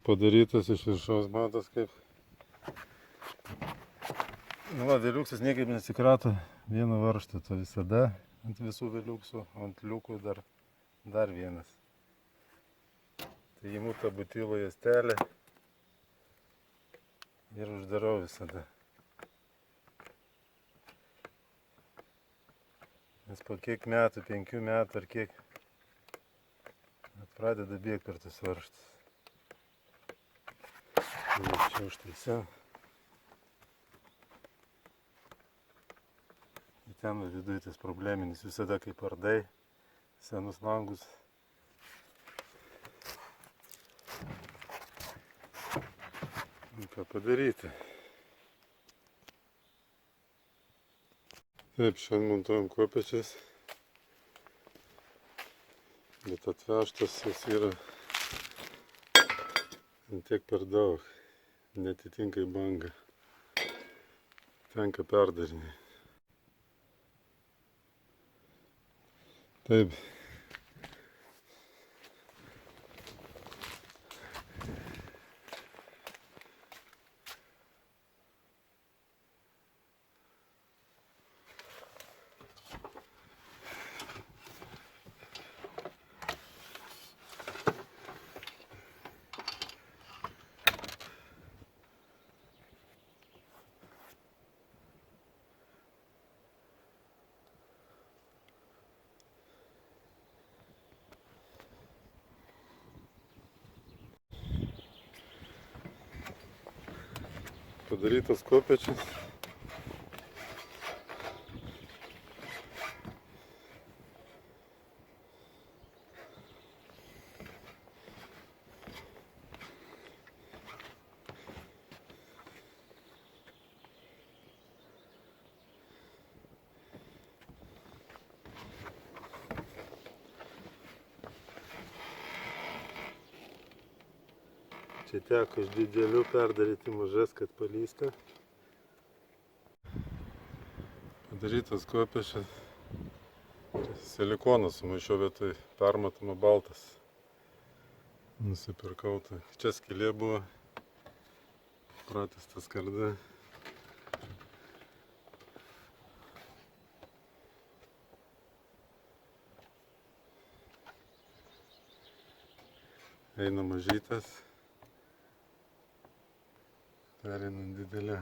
padarytas iš viršaus, matos kaip. Nu, va, vėliuksas niekaip nesikrato vieno varžto, to visada ant visų vėliuksų, ant liukų dar vienas. Tai įimu tą butilo juostelę ir uždarau visada. Nes po kiek metų, 5 metų ar kiek, pradeda bėgti per tas varžtas. Čia užtaisiau. Ir ten viduje tas probleminis visada kaip ardai, senus langus. Ką padaryti? Taip, šiandien montuojam kopėčias, bet atvežtas jis yra tiek per daug, netitinka į bangą, tenka perdarinėti. Taip. Padarytas kopėčias. Čia teko iš didelių perdaryti mažas, kad palystų. Padarytas kopėčias. Silikonas sumaišiau vietoj permatoma baltas. Nusipirkau tai. Čia skylė buvo. Pratęsta skarda. Eina mažytas. Pereinant didelę.